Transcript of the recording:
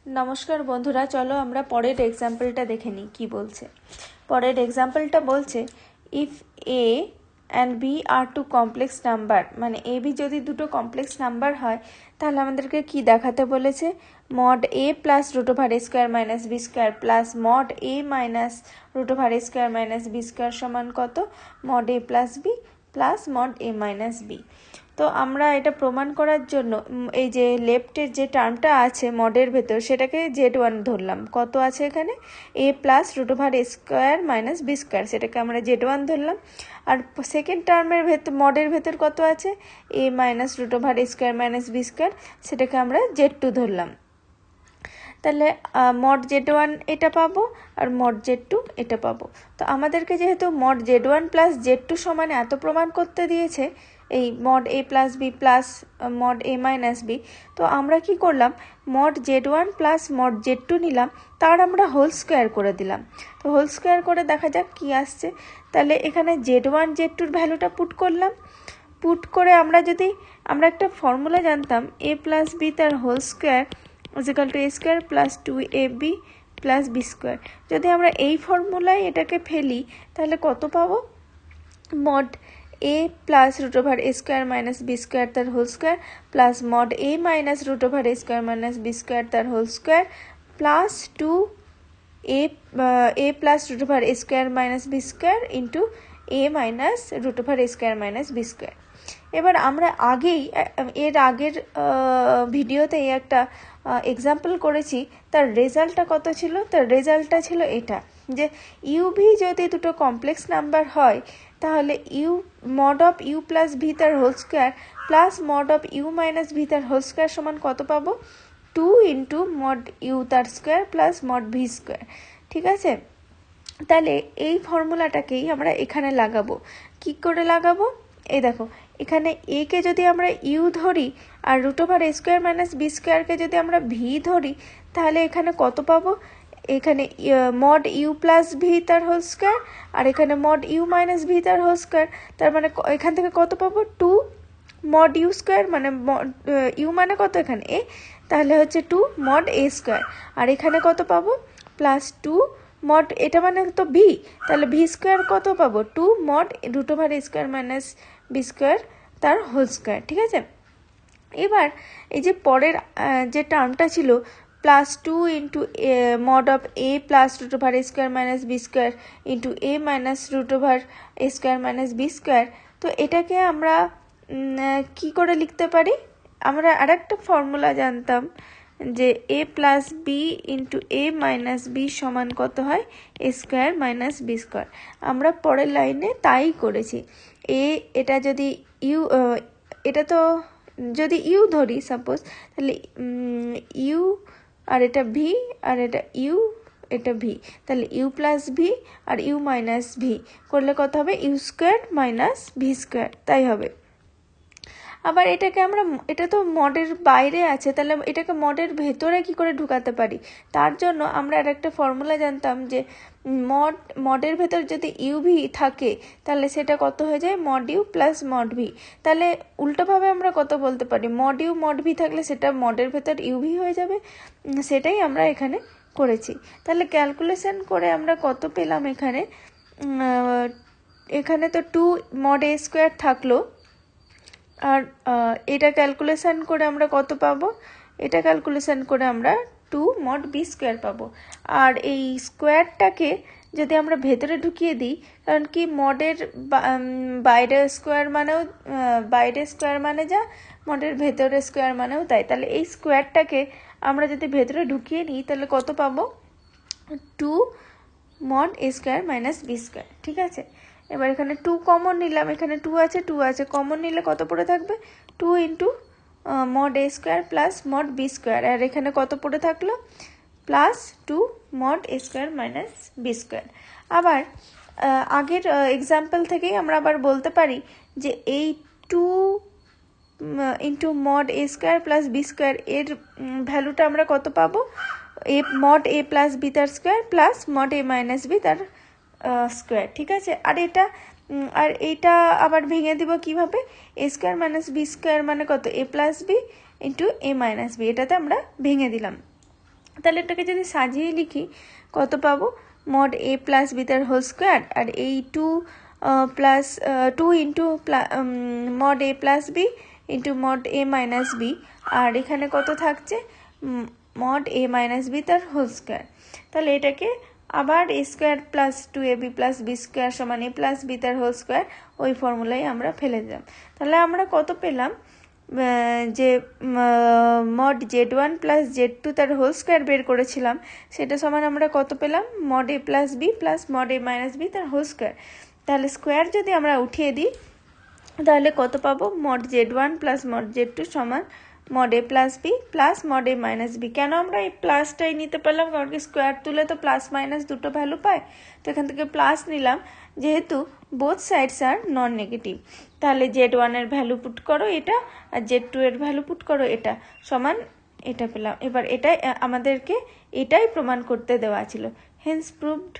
नमस्कार बंधुरा चलो आमरा परेर एग्जाम्पलटा देखे निई कि बोलछे। परेर एग्जाम्पलटा बोलछे if a and b are two complex number माने ए बी यदि दुटो कमप्लेक्स नाम्बार हय ताहले आमादेरके कि देखाते बोलेछे mod a plus root over a square minus b square plus mod a minus root over a square minus b square समान कत mod a plus b plus mod a minus b. तो आमरा एटा प्रमाण करार जोन्नो এই যে লেফটের যে টার্মটা আছে মডের ভেতর সেটাকে z1 ধরলাম। কত আছে এখানে a plus root over a square minus b square, সেটাকে আমরা z1 ধরলাম। আর সেকেন্ড টার্মের ভেতর মডের ভেতর কত আছে a minus root over a square minus b square, সেটাকে আমরা z2 ধরলাম। তাহলে মড z1 এটা পাবো আর মড z2 এটা পাবো। তো আমাদেরকে যেহেতু মড z1 প্লাস z2 সমান এত প্রমাণ করতে দিয়েছে এই mod a plus B plus mod a minus B, তো আমরা কি করলাম mod z1 plus mod z2 নিলাম, তার আমরা হোল স্কোয়ার করে দিলাম। তো হোল স্কোয়ার করে দেখা যাক কি আসছে। তাহলে এখানে z1 z2-র ভ্যালুটা পুট করলাম। পুট করে আমরা একটা ফর্মুলা জানতাম a প্লাস বি তার whole square is equal to a square plus 2ab plus B square. যদি আমরা এই ফর্মুলায় এটাকে ফেলি তাহলে কত পাবো mod a plus root over a square minus b square तार whole square plus mod a minus root over a square minus b square तार whole square plus 2a plus root over a square minus b square into a minus root over a square minus b square. এবার আমরা এর আগের ভিডিওতে একটা example করেছি, তার রেজাল্টটা কত ছিল, তার রেজাল্টটা ছিল এটা যে ইউভি যদি দুটো কমপ্লেক্স নাম্বার হয় তাহলে mod of u plus v তার whole square plus mod of u minus v তার হোল স্কোয়ার সমান কত পাবো 2 ইন্টু মড ইউ তার square plus mod v square. ঠিক আছে, তাহলে এই ফর্মুলাটাকেই আমরা এখানে লাগাবো। কি করে লাগাবো এই দেখো, এখানে এ কে যদি আমরা ইউ ধরি আর root over A square minus B স্কোয়ারকে যদি আমরা ভি ধরি তাহলে এখানে কত পাবো এখানে মড ইউ প্লাস ভি তার হোল স্কোয়ার আর এখানে মড ইউ মাইনাস ভি তার হোল স্কোয়ার, তার মানে এখান থেকে কত পাবো 2 মড ইউ স্কোয়ার মানে ইউ মানে কত এখানে এ, তাহলে হচ্ছে 2 মড এ স্কোয়ার আর এখানে কত পাবো প্লাস 2 মড এটা মানে তো ভি, তাহলে ভি স্কোয়ার কত পাবো 2 mod root over A square minus B square তার হোল স্কোয়ার। ঠিক আছে, এবার এই যে পরের যে টার্মটা ছিল plus 2 into mod of A plus root over A square minus B square into A minus root over A square minus B square, তো এটাকে আমরা কি করে লিখতে পারি, আমরা আরেকটা ফর্মুলা জানতাম যে এ plus B into A minus B সমান কত হয় এ স্কোয়ার মাইনাস বি স্কোয়ার। আমরা পরের লাইনে তাই করেছি। এটা যদি ইউ এটা তো যদি ইউ ধরি সাপোজ তাহলে ইউ আর এটা ভি আর এটা ইউ এটা ভি, তাহলে ইউ প্লাস ভি আর ইউ মাইনাস ভি করলে কত হবে U square minus V square, তাই হবে। আবার এটাকে আমরা এটা তো মডের বাইরে আছে, তাহলে এটাকে মডের ভেতরে কি করে ঢুকাতে পারি, তার জন্য আমরা আর একটা ফর্মুলা জানতাম যে মডের ভেতর যদি ইউভি থাকে তাহলে সেটা কত হয়ে যায় mod U plus mod V. তাহলে উল্টোভাবে আমরা কত বলতে পারি মড ইউ মড ভি থাকলে সেটা মডের ভেতর ইউভি হয়ে যাবে, সেটাই আমরা এখানে করেছি। তাহলে ক্যালকুলেশন করে আমরা কত পেলাম এখানে তো 2 মড এ স্কোয়ার থাকলো আর এটা ক্যালকুলেশন করে আমরা কত পাবো, এটা ক্যালকুলেশন করে আমরা 2 মড বি স্কোয়ার পাবো। আর এই স্কোয়ারটাকে যদি আমরা ভেতরে ঢুকিয়ে দিই, কারণ কি মডের বাইরে স্কোয়ার মানে যা মডের ভেতরে স্কোয়ার মানেও তাই, তাহলে এই স্কোয়ারটাকে আমরা যদি ভেতরে ঢুকিয়ে নিই তাহলে কত পাবো 2 মড এ স্কোয়ার মাইনাস বি স্কোয়ার। ঠিক আছে, এবার এখানে 2 কমন নিলাম, এখানে 2 আছে কমন নিলে কত পড়ে থাকবে 2 ইন্টু মড এ square plus mod b square, আর এখানে কত পড়ে থাকলো প্লাস 2 মড এ স্কোয়ার মাইনাস বি স্কোয়ার। আবার আগের এক্সাম্পল থেকেই আমরা আবার বলতে পারি যে এই 2 ইন্টু মড এ স্কোয়ার প্লাস বি স্কোয়ার এর ভ্যালুটা আমরা কত পাবো মড এ প্লাস বি তার স্কোয়ার প্লাস মড এ মাইনাস বি তার স্কোয়ার। ঠিক আছে, আর এইটা আবার ভেঙে দিব কিভাবে A square minus B square মানে কত A plus B into A minus B, এটাতে আমরা ভেঙে দিলাম। তাহলে এটাকে যদি সাজিয়ে লিখি কত পাবো, মড এ প্লাস বি তার হোল স্কোয়ার, আর এই 2 প্লাস 2 ইন্টু মড এ প্লাস বি ইন্টু মড এ মাইনাস বি, আর এখানে কত থাকছে মড এ মাইনাস বি তার হোল স্কোয়ার। তাহলে এটাকে আবার a square plus 2ab plus B square সমান এ প্লাস বি তার হোল স্কোয়ার, ওই ফর্মুলায় আমরা ফেলে দিলাম। তাহলে আমরা কত পেলাম, যে মড z1 প্লাস z2 তার হোল স্কোয়ার বের করেছিলাম, সেটা সমান আমরা কত পেলাম মড এ প্লাস বি প্লাস মড এ মাইনাস বি তার হোল স্কোয়ার। তাহলে স্কোয়ার যদি আমরা উঠিয়ে দিই তাহলে কত পাবো, mod z1 plus mod z2 সমান মড এ প্লাস বি প্লাস মড এ মাইনাস বি। কেন আমরা এই প্লাসটাই নিতে পারলাম, কারণ কি স্কোয়ার তুলে তো প্লাস মাইনাস দুটো ভ্যালু পায়, তো এখান থেকে প্লাস নিলাম যেহেতু both sides are non negative. তাহলে z1 এর ভ্যালু পুট করো এটা, আর z2 এর ভ্যালু পুট করো এটা, সমান এটা পেলাম। এবার এটাই আমাদেরকে এটাই প্রমাণ করতে দেওয়া ছিল, হেন্স প্রুভড।